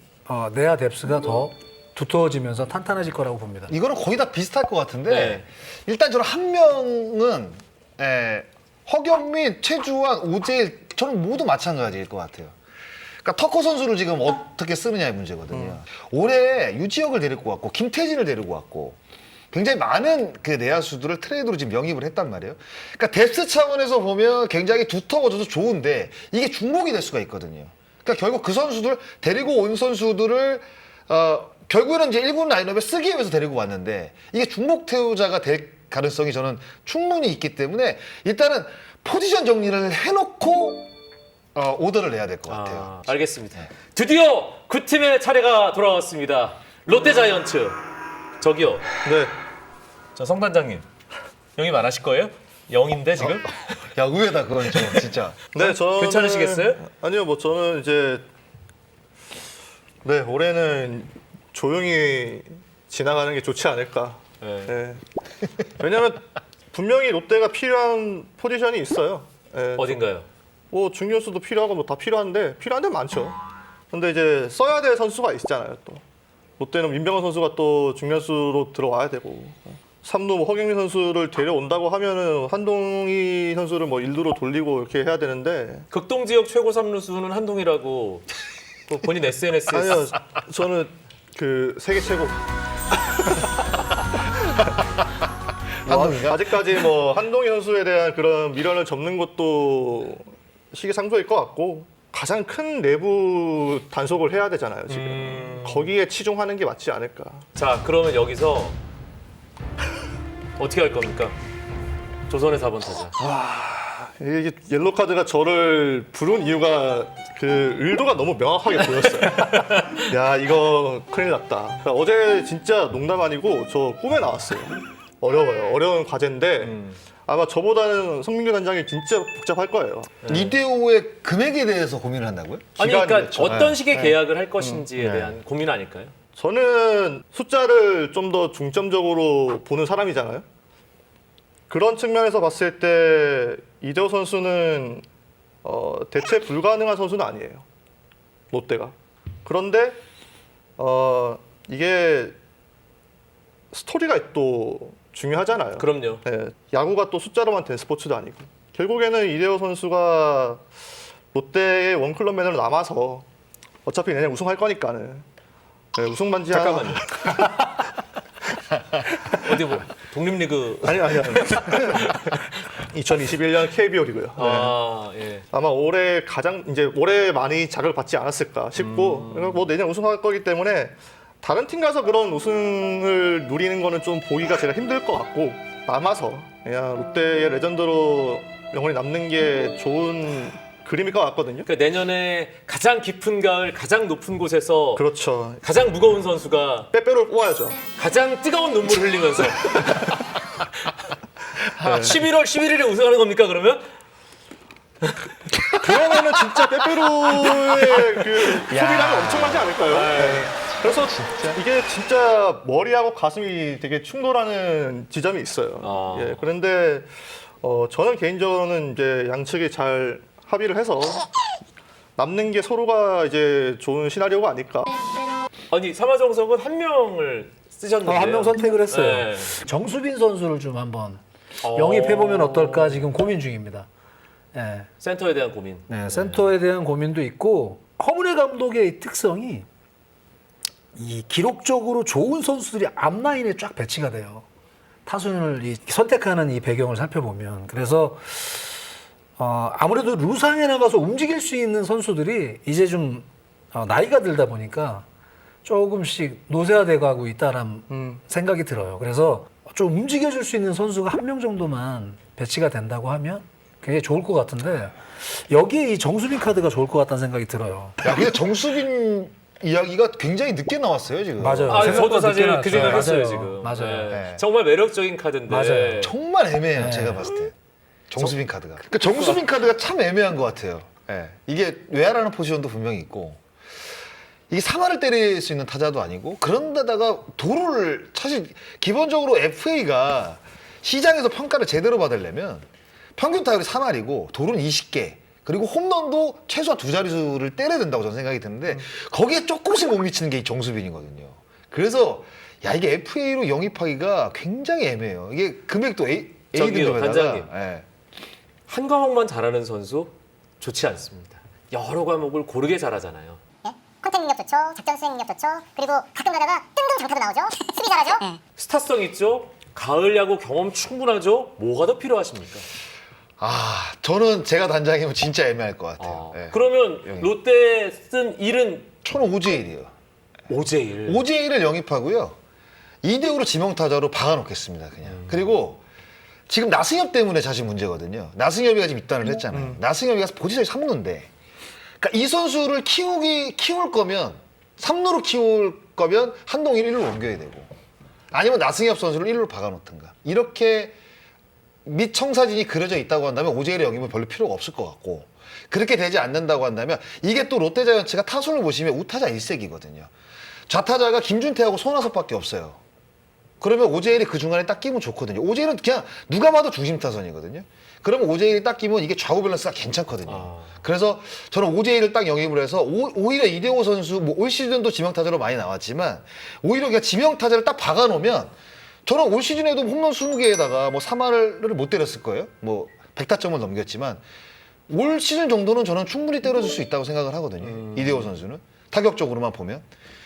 Speaker 4: 내야 뎁스가 더 두터워지면서 탄탄해질 거라고 봅니다.
Speaker 3: 이거는 거의 다 비슷할 것 같은데
Speaker 1: 네.
Speaker 3: 일단 저는 한 명은 허경민, 최주환, 오재일 저는 모두 마찬가지일 것 같아요. 그러니까 터커 선수를 지금 어떻게 쓰느냐의 문제거든요. 올해 유지혁을 데리고 왔고 김태진을 데리고 왔고 굉장히 많은 그 내야수들을 트레이드로 지금 영입을 했단 말이에요. 그러니까 뎁스 차원에서 보면 굉장히 두터워져서 좋은데 이게 중복이 될 수가 있거든요. 그러니까 결국 그 선수들 데리고 온 선수들을 결국에는 이제 1군 라인업에 쓰기 위해서 데리고 왔는데 이게 중복 태우자가 될 가능성이 저는 충분히 있기 때문에 일단은 포지션 정리를 해놓고 오더를 내야 될 것 같아요.
Speaker 1: 알겠습니다. 드디어 그 팀의 차례가 돌아왔습니다. 롯데자이언츠. 저기요.
Speaker 2: 네.
Speaker 1: 저 성단장님. 영입 안 하실 거예요? 0인데 지금?
Speaker 3: 야 의외다 그건 좀 진짜.
Speaker 2: 네, 저는
Speaker 1: 괜찮으시겠어요?
Speaker 2: 아니요, 뭐 저는 이제 네 올해는 조용히 지나가는 게 좋지 않을까.
Speaker 1: 네.
Speaker 2: 네. 왜냐하면 분명히 롯데가 필요한 포지션이 있어요. 네,
Speaker 1: 어딘가요?
Speaker 2: 뭐 중견수도 필요하고 뭐 다 필요한데 필요한 데 많죠. 근데 이제 써야 될 선수가 있잖아요. 또 롯데는 민병헌 선수가 또 중견수로 들어와야 되고 3루 뭐 허경민 선수를 데려온다고 하면은 한동희 선수를 뭐 1루로 돌리고 이렇게 해야 되는데
Speaker 1: 극동 지역 최고 3루수는 한동이라고 그 본인 SNS에
Speaker 2: 아니요, 저는 그 세계 최고.
Speaker 3: 한동희가?
Speaker 2: 아직까지 뭐 한동희 선수에 대한 그런 미련을 접는 것도 시기상조일 것 같고 가장 큰 내부 단속을 해야 되잖아요 지금. 거기에 치중하는 게 맞지 않을까.
Speaker 1: 자, 그러면 여기서 어떻게 할 겁니까? 조선의 4번 타자.
Speaker 2: 이게 옐로 카드가 저를 부른 이유가 그 의도가 너무 명확하게 보였어요. 야 이거 큰일 났다. 그러니까 어제 진짜 농담 아니고 저 꿈에 나왔어요. 어려워요. 어려운 과제인데 아마 저보다는 성민규 단장이 진짜 복잡할 거예요.
Speaker 3: 이대호의 금액에 대해서 고민을 한다고요?
Speaker 1: 아니
Speaker 2: 기간이
Speaker 1: 그러니까
Speaker 2: 됐죠.
Speaker 1: 어떤 식의 계약을 할 것인지에
Speaker 3: 네.
Speaker 1: 대한 고민 아닐까요?
Speaker 2: 저는 숫자를 좀 더 중점적으로 보는 사람이잖아요. 그런 측면에서 봤을 때 이대호 선수는 대체 불가능한 선수는 아니에요. 롯데가. 그런데 이게 스토리가 또 중요하잖아요.
Speaker 1: 그럼요.
Speaker 2: 네, 야구가 또 숫자로만 된 스포츠도 아니고 결국에는 이대호 선수가 롯데의 원클럽 맨으로 남아서 어차피 내년 우승할 거니까는 네, 우승 반지
Speaker 1: 잠깐만요. 어디 뭐 독립리그
Speaker 2: 아니 2021년 KBO 리그요.
Speaker 1: 아, 예.
Speaker 2: 아마 올해 많이 자극을 받지 않았을까 싶고 뭐 내년 우승할 거기 때문에 다른 팀 가서 그런 우승을 누리는 거는 좀 보기가 제가 힘들 것 같고 남아서 그냥 롯데의 레전드로 영원히 남는 게 좋은 그림일 것 같거든요.
Speaker 1: 그러니까 내년에 가장 깊은 가을, 가장 높은 곳에서
Speaker 2: 그렇죠.
Speaker 1: 가장 무거운 선수가
Speaker 2: 빼빼로 뽑아야죠.
Speaker 1: 가장 뜨거운 눈물을 흘리면서 11월 11일에 우승하는 겁니까 그러면?
Speaker 2: 그러면은 진짜 빼빼로의 그 소비량이 엄청나지 않을까요? 네. 그래서 이게 진짜 머리하고 가슴이 되게 충돌하는 지점이 있어요.
Speaker 1: 아.
Speaker 2: 예, 그런데 저는 개인적으로는 이제 양측이 잘 합의를 해서 남는 게 서로가 이제 좋은 시나리오가 아닐까.
Speaker 1: 아니 삼화정석은 한 명을 쓰셨는데
Speaker 4: 한 명 선택을 했어요.
Speaker 1: 네.
Speaker 4: 정수빈 선수를 좀 한번 영입해 보면 어떨까 지금 고민 중입니다. 예.
Speaker 1: 센터에 대한 고민.
Speaker 4: 네, 센터에 대한 고민도 있고 허문회 감독의 특성이 이 기록적으로 좋은 선수들이 앞라인에 쫙 배치가 돼요. 타순을 선택하는 이 배경을 살펴보면 그래서 아무래도 루상에 나가서 움직일 수 있는 선수들이 이제 좀 나이가 들다 보니까 조금씩 노쇠화되고 하고 있다라는 생각이 들어요. 그래서 좀 움직여줄 수 있는 선수가 한 명 정도만 배치가 된다고 하면 굉장히 좋을 것 같은데 여기에 이 정수빈 카드가 좋을 것 같다는 생각이 들어요.
Speaker 3: 야, 근데 정수빈 이야기가 굉장히 늦게 나왔어요 지금.
Speaker 4: 맞아요.
Speaker 1: 아, 저도
Speaker 4: 생각보다
Speaker 1: 사실
Speaker 4: 늦게
Speaker 1: 그 생각했어요
Speaker 4: 나왔어요.
Speaker 1: 지금.
Speaker 4: 맞아요.
Speaker 3: 네.
Speaker 1: 정말 매력적인 카드인데.
Speaker 4: 맞아요.
Speaker 3: 정말 애매해요.
Speaker 4: 네.
Speaker 3: 제가 봤을 때. 정수빈 카드가. 그 정수빈 카드가 참 애매한 것 같아요. 예. 이게 외야라는 포지션도 분명히 있고 이게 3할을 때릴 수 있는 타자도 아니고 그런데다가 도루를 사실 기본적으로 FA가 시장에서 평가를 제대로 받으려면 평균 타율이 3할이고 도루는 20개 그리고 홈런도 최소한 2자릿수를 때려야 된다고 저는 생각이 드는데 거기에 조금씩 못 미치는 게 이 정수빈이거든요. 그래서 야 이게 FA로 영입하기가 굉장히 애매해요. 이게 금액도 A
Speaker 1: 저기요,
Speaker 3: 등급에다가
Speaker 1: 단장님.
Speaker 3: 예.
Speaker 1: 한 과목만 잘하는 선수 좋지 않습니다. 여러 과목을 고르게 잘하잖아요.
Speaker 5: 예? 컨택 능력 좋죠. 작전 수행 능력 좋죠. 그리고 가끔 가다가 뜬금 장타도 나오죠. 수비 잘하죠.
Speaker 1: 스타성 있죠. 가을 야구 경험 충분하죠. 뭐가 더 필요하십니까?
Speaker 3: 아 저는 제가 단장이면 진짜 애매할 것 같아요. 예.
Speaker 1: 그러면
Speaker 3: 영입.
Speaker 1: 롯데 쓴 일은
Speaker 3: 저는 오재일이에요.
Speaker 1: 오재일.
Speaker 3: 오재일을 영입하고요. 2대5로 지명타자로 박아놓겠습니다. 그냥. 그리고 지금 나승엽 때문에 사실 문제거든요. 나승엽이가 지금 입단을 했잖아요. 나승엽이 가서 포지션이 3루인데 그러니까 이 선수를 키울 거면 3루로 키울 거면 한동일 1루로 옮겨야 되고 아니면 나승엽 선수를 1루로 박아놓든가 이렇게 밑청사진이 그려져 있다고 한다면 오재일의 영입은 별로 필요가 없을 것 같고 그렇게 되지 않는다고 한다면 이게 또 롯데자이언츠가 타순을 보시면 우타자 1색이거든요. 좌타자가 김준태하고 손아섭밖에 없어요. 그러면 오재일이 그 중간에 딱 끼면 좋거든요. 오재일은 그냥 누가 봐도 중심 타선이거든요. 그러면 오재일이 딱 끼면 이게 좌우 밸런스가 괜찮거든요. 그래서 저는 오재일을 딱 영입을 해서 오히려 이대호 선수 뭐 올 시즌도 지명타자로 많이 나왔지만 오히려 그냥 지명타자를 딱 박아놓으면 저는 올 시즌에도 홈런 20개에다가 뭐 3할을 못 때렸을 거예요. 뭐 100타점을 넘겼지만 올 시즌 정도는 저는 충분히 때려줄 수 있다고 생각을 하거든요. 이대호 선수는 타격적으로만 보면.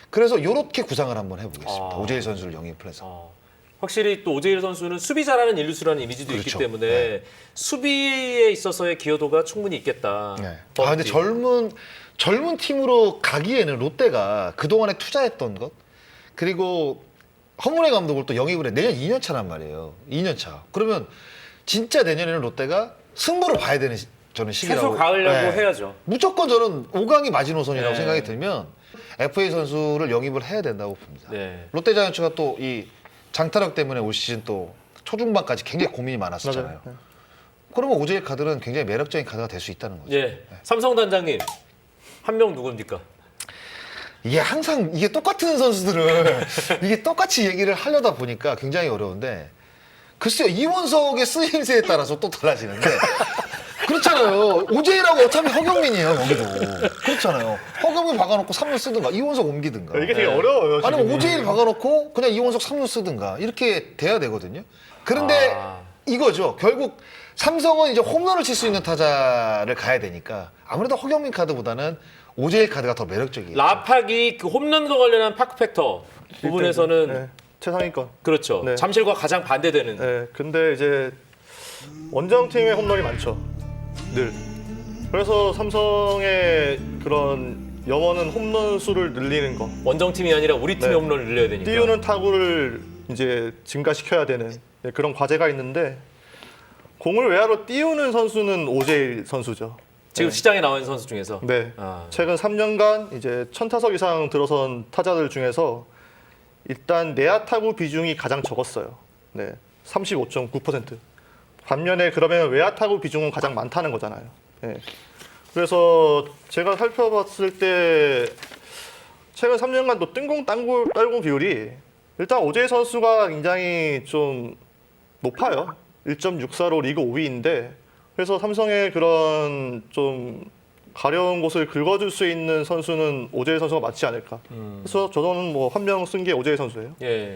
Speaker 3: 그래서 이렇게 구상을 한번 해보겠습니다. 오재일 선수를 영입을 해서.
Speaker 1: 확실히 또 오재일 선수는 수비 잘하는 일루수라는 이미지도 있기
Speaker 3: 그렇죠.
Speaker 1: 때문에
Speaker 3: 네.
Speaker 1: 수비에 있어서의 기여도가 충분히 있겠다.
Speaker 3: 네. 아 근데 젊은 팀으로 가기에는 롯데가 그동안에 투자했던 것 그리고 허문회 감독을 또 영입을 해 내년 2년 차란 말이에요. 2년 차. 그러면 진짜 내년에는 롯데가 승부를 봐야 되는 저는 시기라고.
Speaker 1: 최소 가을려고
Speaker 3: 네.
Speaker 1: 해야죠.
Speaker 3: 무조건 저는 5강이 마지노선이라고
Speaker 1: 네.
Speaker 3: 생각이 들면 FA 선수를 영입을 해야 된다고 봅니다.
Speaker 1: 네.
Speaker 3: 롯데자이언츠가 또 이 장타력 때문에 올 시즌 또 초중반까지 굉장히 고민이 많았었잖아요.
Speaker 2: 맞아요.
Speaker 3: 그러면 오재일 카드는 굉장히 매력적인 카드가 될 수 있다는 거죠.
Speaker 1: 예. 삼성 단장님 한 명 누굽니까?
Speaker 3: 이게 항상 이게 똑같은 선수들을 이게 똑같이 얘기를 하려다 보니까 굉장히 어려운데 글쎄요 이원석의 쓰임새에 따라서 또 달라지는데 그렇잖아요. 오재일하고 어차피 허경민이에요 여기도 그렇잖아요. 허경민 박아놓고 3루 쓰든가 이원석 옮기든가
Speaker 2: 이게 되게 어려워요.
Speaker 3: 아니면
Speaker 2: 지금이.
Speaker 3: 오재일 박아놓고 그냥 이원석 3루 쓰든가 이렇게 돼야 되거든요. 그런데 이거죠. 결국 삼성은 이제 홈런을 칠 수 있는 타자를 가야 되니까 아무래도 허경민 카드보다는 오재일 카드가 더 매력적이에요.
Speaker 1: 라팍이 그 홈런과 관련한 파크 팩터 부분에서는
Speaker 2: 네, 최상위권.
Speaker 1: 그렇죠.
Speaker 2: 네.
Speaker 1: 잠실과 가장 반대되는.
Speaker 2: 네, 근데 이제 원정팀의 홈런이 많죠. 늘. 그래서 삼성의 그런 염원은 홈런 수를 늘리는 거.
Speaker 1: 원정팀이 아니라 우리 팀의
Speaker 2: 네.
Speaker 1: 홈런을 늘려야 되니까.
Speaker 2: 띄우는 타구를 이제 증가시켜야 되는 그런 과제가 있는데 공을 외야로 띄우는 선수는 오재일 선수죠.
Speaker 1: 지금 시장에 나와 있는 선수 중에서.
Speaker 2: 네.
Speaker 1: 아.
Speaker 2: 최근 3년간 이제 1000타석 이상 들어선 타자들 중에서 일단 내야 타구 비중이 가장 적었어요. 네. 35.9%. 반면에 그러면 외야 타구 비중은 가장 많다는 거잖아요. 예. 그래서 제가 살펴봤을 때 최근 3년간 또 뜬공 딸공 비율이 일단 오재일 선수가 굉장히 좀 높아요. 1.64로 리그 5위인데 그래서 삼성의 그런 좀 가려운 곳을 긁어줄 수 있는 선수는 오재일 선수가 맞지 않을까. 그래서 저는 뭐 한 명 쓴 게 오재일 선수예요.
Speaker 1: 예.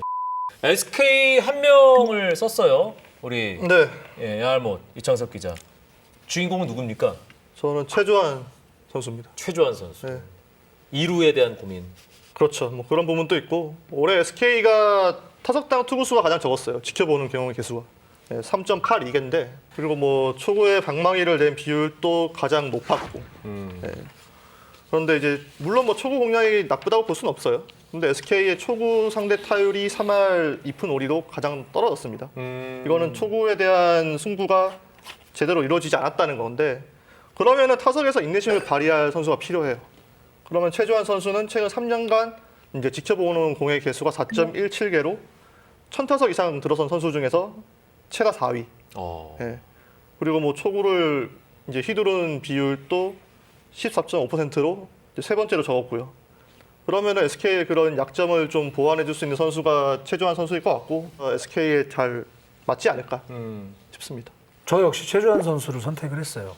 Speaker 1: SK 한 명을 썼어요. 우리
Speaker 2: 네,
Speaker 1: 예, 야알못 이창섭 기자. 주인공은 누굽니까?
Speaker 2: 저는 최주환 선수입니다.
Speaker 1: 최주환 선수.
Speaker 2: 네.
Speaker 1: 2루에 대한 고민.
Speaker 2: 그렇죠. 뭐 그런 부분도 있고 올해 SK가 타석당 투구수가 가장 적었어요. 지켜보는 경우의 개수가 3.82개인데 그리고 뭐 초구에 방망이를 낸 비율도 가장 높았고. 예. 그런데 이제 물론 뭐 초구 공략이 나쁘다고 볼 수는 없어요. 근데 SK의 초구 상대 타율이 3할 2푼 5리로 가장 떨어졌습니다. 이거는 초구에 대한 승부가 제대로 이루어지지 않았다는 건데 그러면은 타석에서 인내심을 발휘할 선수가 필요해요. 그러면 최주환 선수는 최근 3년간 이제 지켜보는 공의 개수가 4.17개로 1000타석 이상 들어선 선수 중에서 최다 4위. 예. 그리고 뭐 초구를 이제 휘두르는 비율도 14.5%로 세 번째로 적었고요. 그러면 SK의 그런 약점을 좀 보완해줄 수 있는 선수가 최주환 선수일 것 같고 SK에 잘 맞지 않을까 싶습니다.
Speaker 4: 저 역시 최주환 선수를 선택을 했어요.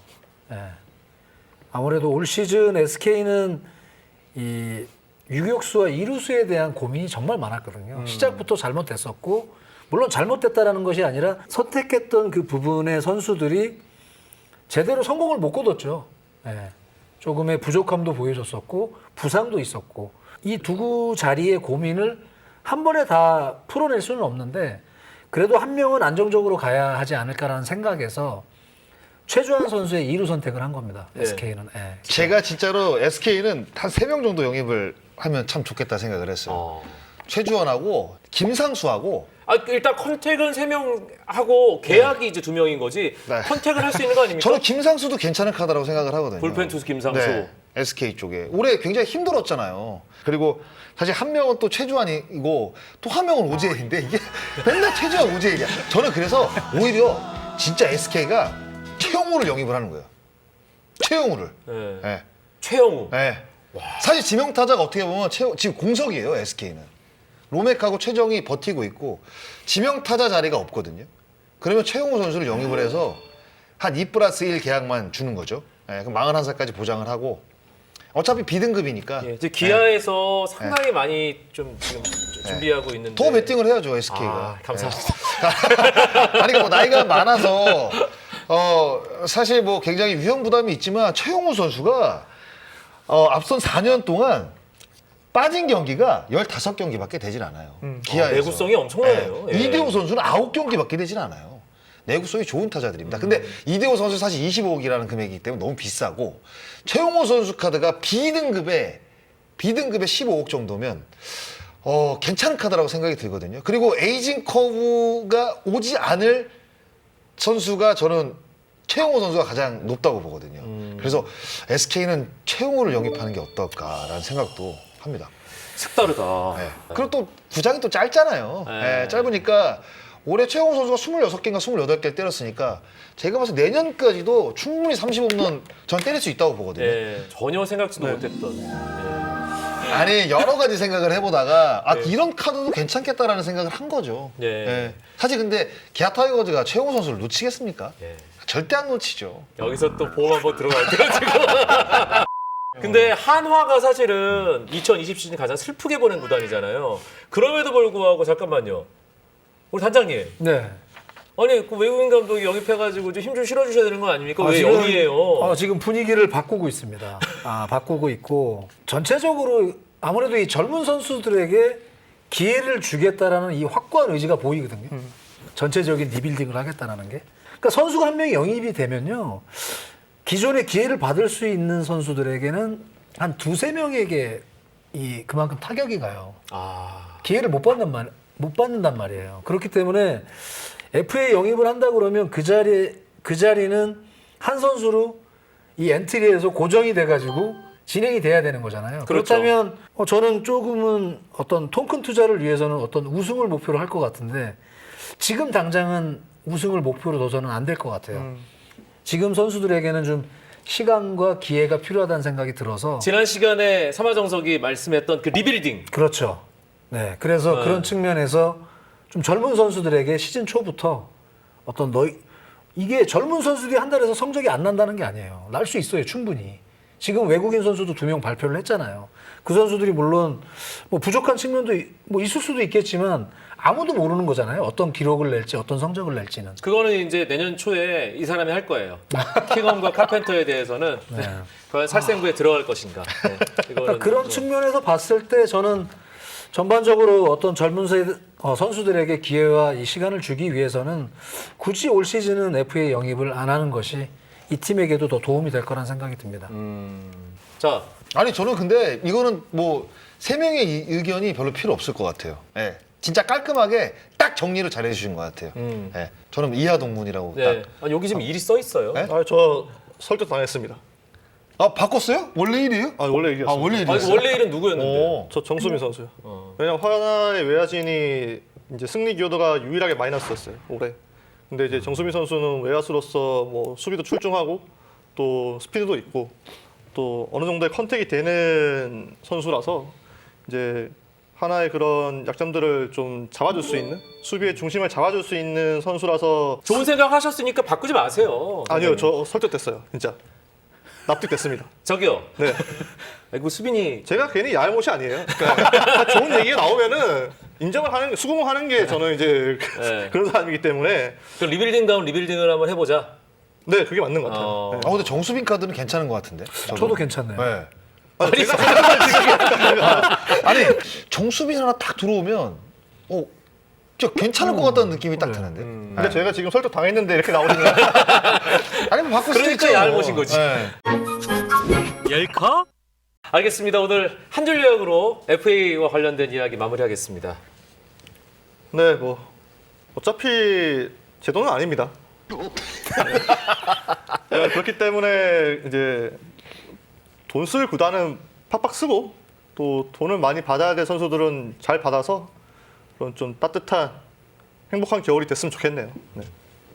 Speaker 4: 예. 아무래도 올 시즌 SK는 이 유격수와 이루수에 대한 고민이 정말 많았거든요. 시작부터 잘못됐었고 물론 잘못됐다라는 것이 아니라 선택했던 그 부분의 선수들이 제대로 성공을 못 거뒀죠. 예. 조금의 부족함도 보여줬었고 부상도 있었고 이 두 자리의 고민을 한 번에 다 풀어낼 수는 없는데 그래도 한 명은 안정적으로 가야 하지 않을까라는 생각에서 최주환 선수의 2루 선택을 한 겁니다.
Speaker 1: 네.
Speaker 4: SK는. 예.
Speaker 3: 제가 진짜로 SK는 한 3명 정도 영입을 하면 참 좋겠다 생각을 했어요. 최주환하고 김상수하고
Speaker 1: 일단 컨택은 3명 하고 계약이 이제 2명인 거지.
Speaker 3: 네.
Speaker 1: 컨택을 할 수 있는 거 아닙니까?
Speaker 3: 저는 김상수도 괜찮은 카드라고 생각을 하거든요.
Speaker 1: 불펜 투수 김상수.
Speaker 3: 네, SK 쪽에 올해 굉장히 힘들었잖아요. 그리고 사실 한 명은 또 최주환이고 또 한 명은 오재일인데 이게 맨날 최주환 오재일이야. 저는 그래서 오히려 진짜 SK가 최영우를 영입을 하는 거예요. 최영우를.
Speaker 1: 네.
Speaker 3: 네.
Speaker 1: 최영우.
Speaker 3: 네. 사실 지명 타자가 어떻게 보면 지금 공석이에요. SK는. 로맥하고 최정이 버티고 있고 지명 타자 자리가 없거든요. 그러면 최용우 선수를 영입을 해서 한 2+1 계약만 주는 거죠. 예, 그럼 41살까지 보장을 하고 어차피 B등급이니까
Speaker 1: 예, 이제 기아에서 상당히 많이 좀 지금 준비하고 있는데.
Speaker 3: 더 배팅을 해야죠 SK가.
Speaker 1: 아, 감사합니다.
Speaker 3: 아니 뭐 나이가 많아서 사실 뭐 굉장히 위험 부담이 있지만 최용우 선수가 앞선 4년 동안 빠진 경기가 15경기밖에 되진 않아요. 기아에서.
Speaker 1: 내구성이 엄청나네요. 예.
Speaker 3: 이대호 선수는 9경기밖에 되진 않아요. 내구성이 좋은 타자들입니다. 근데 이대호 선수 사실 25억이라는 금액이기 때문에 너무 비싸고 최용호 선수 카드가 B등급에 15억 정도면 괜찮은 카드라고 생각이 들거든요. 그리고 에이징 커브가 오지 않을 선수가 저는 최용호 선수가 가장 높다고 보거든요. 그래서 SK는 최용호를 영입하는 게 어떨까라는 생각도 합니다.
Speaker 1: 색다르다.
Speaker 3: 네. 그리고 또 구장이 또 짧잖아요.
Speaker 1: 네.
Speaker 3: 네, 짧으니까 올해 최용호 선수가 26개인가 28개를 때렸으니까 제가 봐서 내년까지도 충분히 30홈런 전 때릴 수 있다고 보거든요.
Speaker 1: 예, 전혀 생각지도 못했던. 예.
Speaker 3: 아니 여러 가지 생각을 해보다가
Speaker 1: 네.
Speaker 3: 이런 카드도 괜찮겠다라는 생각을 한 거죠.
Speaker 1: 네.
Speaker 3: 네. 사실 근데 기아 타이거즈가 최용호 선수를 놓치겠습니까?
Speaker 1: 예.
Speaker 3: 절대 안 놓치죠.
Speaker 1: 여기서 또 보험 한번 들어갈게요, 지금. 근데 한화가 사실은 2020 시즌 가장 슬프게 보낸 구단이잖아요. 그럼에도 불구하고 잠깐만요. 우리 단장님.
Speaker 4: 네.
Speaker 1: 아니 그 외국인 감독이 영입해가지고 좀 힘 좀 실어주셔야 되는 거 아닙니까? 왜
Speaker 4: 지금,
Speaker 1: 영이에요?
Speaker 4: 지금 분위기를 바꾸고 있습니다. 바꾸고 있고 전체적으로 아무래도 이 젊은 선수들에게 기회를 주겠다라는 이 확고한 의지가 보이거든요. 전체적인 리빌딩을 하겠다라는 게. 그러니까 선수가 한 명이 영입이 되면요. 기존에 기회를 받을 수 있는 선수들에게는 한 2-3명에게 그만큼 타격이 가요. 기회를 못 받는단 말이에요. 그렇기 때문에 FA 영입을 한다 그러면 그 자리는 한 선수로 이 엔트리에서 고정이 돼가지고 진행이 돼야 되는 거잖아요.
Speaker 1: 그렇죠.
Speaker 4: 그렇다면 저는 조금은 어떤 통큰 투자를 위해서는 어떤 우승을 목표로 할 것 같은데 지금 당장은 우승을 목표로 둬서는 안 될 것 같아요. 지금 선수들에게는 좀 시간과 기회가 필요하다는 생각이 들어서
Speaker 1: 지난 시간에 삼화정석이 말씀했던 그 리빌딩.
Speaker 4: 그렇죠. 네, 그래서
Speaker 1: 네.
Speaker 4: 그런 측면에서 좀 젊은 선수들에게 시즌 초부터 어떤 이게 젊은 선수들이 한 달에서 성적이 안 난다는 게 아니에요. 날 수 있어요, 충분히. 지금 외국인 선수도 2명 발표를 했잖아요. 그 선수들이 물론 뭐 부족한 측면도 뭐 있을 수도 있겠지만 아무도 모르는 거잖아요. 어떤 기록을 낼지, 어떤 성적을 낼지는.
Speaker 1: 그거는 이제 내년 초에 이 사람이 할 거예요. 킹엄과 카펜터에 대해서는 과연 살생부에 들어갈 것인가. 네. 이거는
Speaker 4: 그러니까 그런
Speaker 1: 뭐
Speaker 4: 측면에서 봤을 때 저는 전반적으로 어떤 젊은 선수들에게 기회와 이 시간을 주기 위해서는 굳이 올 시즌은 FA 영입을 안 하는 것이 이 팀에게도 더 도움이 될 거란 생각이 듭니다.
Speaker 1: 자,
Speaker 3: 아니 저는 근데 이거는 뭐 3명의 의견이 별로 필요 없을 것 같아요. 예. 진짜 깔끔하게 딱 정리를 잘 해주신 것 같아요. 예. 저는 이하동문이라고
Speaker 1: 네.
Speaker 3: 딱.
Speaker 1: 아, 여기 지금 일이 써 있어요.
Speaker 3: 네?
Speaker 2: 저 설득 당했습니다.
Speaker 3: 아 바꿨어요? 원래 일이에요?
Speaker 2: 원래 얘기였어요.
Speaker 3: 아 원래
Speaker 1: 아,
Speaker 3: 일이었어요?
Speaker 1: 이거 원래 일은 누구였는데?
Speaker 3: 오.
Speaker 2: 저 정수민 선수요. 왜냐면 하나의 외야진이 이제 승리 기여도가 유일하게 마이너스였어요 올해. 근데 이제 정수민 선수는 외야수로서 뭐 수비도 출중하고 또 스피드도 있고 또 어느 정도의 컨택이 되는 선수라서 이제 하나의 그런 약점들을 좀 잡아줄 수 있는 수비의 중심을 잡아줄 수 있는 선수라서
Speaker 1: 좋은 생각 하셨으니까 바꾸지 마세요.
Speaker 2: 아니요 저 설득됐어요 진짜 납득됐습니다.
Speaker 1: 저기요.
Speaker 2: 네.
Speaker 1: 아이고 수빈이
Speaker 2: 제가 괜히 야알못이 아니에요. 그러니까 좋은 얘기가 나오면은 인정을 하는 수긍을 하는 게 저는 이제
Speaker 1: 네.
Speaker 2: 그런 사람이기 때문에
Speaker 1: 그 리빌딩 다운 리빌딩을 한번 해보자.
Speaker 2: 네 그게 맞는 것 같아요.
Speaker 1: 어.
Speaker 2: 네.
Speaker 3: 아 근데 정수빈 카드는 괜찮은 것 같은데.
Speaker 4: 저도 괜찮네요.
Speaker 3: 네.
Speaker 2: 아니, 제가
Speaker 3: 아니 정수빈 하나 딱 들어오면 진짜 괜찮을 것 같다는 느낌이 딱 드는데.
Speaker 2: 근데 제가 지금 설득 당했는데 이렇게 나오시면
Speaker 3: 아니 뭐 바꿀 수도
Speaker 1: 그러니까
Speaker 3: 있죠.
Speaker 1: 얄못인 거지.
Speaker 3: 네.
Speaker 1: 열카? 알겠습니다. 오늘 한 줄 요약으로 FA와 관련된 이야기 마무리하겠습니다.
Speaker 2: 네 뭐 어차피 제 돈은 아닙니다. 네, 그렇기 때문에 이제 돈 쓸 구단은 팍팍 쓰고 또 돈을 많이 받아야 될 선수들은 잘 받아서 그런 좀 따뜻한 행복한 겨울이 됐으면 좋겠네요. 네.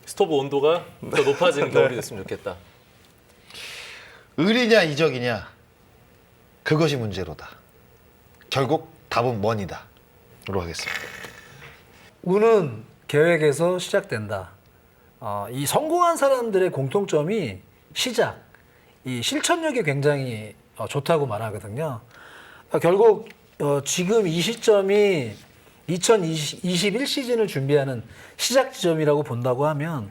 Speaker 1: 스토브 온도가 더 높아지는 겨울이 됐으면 좋겠다.
Speaker 3: 의리냐 이적이냐 그것이 문제로다. 결국 답은 머니다. 로 하겠습니다.
Speaker 4: 운은 계획에서 시작된다. 이 성공한 사람들의 공통점이 시작, 이 실천력이 굉장히 좋다고 말하거든요. 결국 지금 이 시점이 2021 시즌을 준비하는 시작 지점이라고 본다고 하면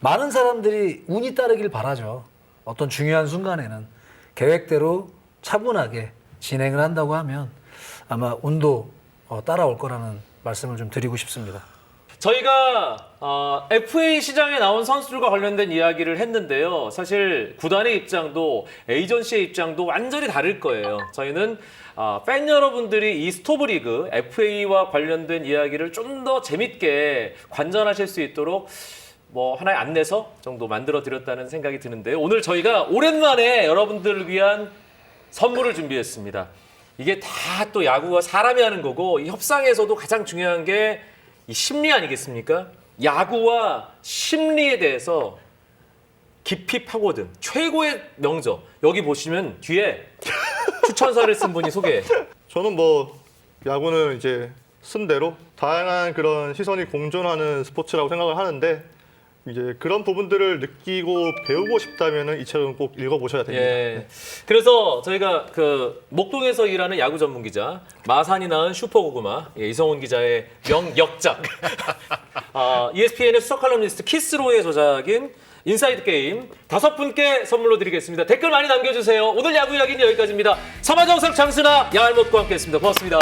Speaker 4: 많은 사람들이 운이 따르길 바라죠. 어떤 중요한 순간에는 계획대로 차분하게 진행을 한다고 하면 아마 운도 따라올 거라는 말씀을 좀 드리고 싶습니다.
Speaker 1: 저희가 FA 시장에 나온 선수들과 관련된 이야기를 했는데요. 사실 구단의 입장도 에이전시의 입장도 완전히 다를 거예요. 저희는 팬 여러분들이 이 스토브리그 FA와 관련된 이야기를 좀 더 재밌게 관전하실 수 있도록 뭐 하나의 안내서 정도 만들어 드렸다는 생각이 드는데요. 오늘 저희가 오랜만에 여러분들을 위한 선물을 준비했습니다. 이게 다 또 야구가 사람이 하는 거고 이 협상에서도 가장 중요한 게 이 심리 아니겠습니까? 야구와 심리에 대해서 깊이 파고든 최고의 명저. 여기 보시면 뒤에 추천사를 쓴 분이 소개해.
Speaker 2: 저는 뭐 야구는 이제 쓴 대로 다양한 그런 시선이 공존하는 스포츠라고 생각을 하는데 이제 그런 부분들을 느끼고 배우고 싶다면은 이 책은 꼭 읽어보셔야 됩니다.
Speaker 1: 예. 그래서 저희가 그 목동에서 일하는 야구 전문 기자 마산이 낳은 슈퍼고구마 이성훈 기자의 명역작 ESPN의 수석 칼럼니스트 키스로의 조작인 인사이드 게임 5분께 선물로 드리겠습니다. 댓글 많이 남겨주세요. 오늘 야구 이야기는 여기까지입니다. 삼화정석 장순아 야알못과 함께했습니다. 고맙습니다.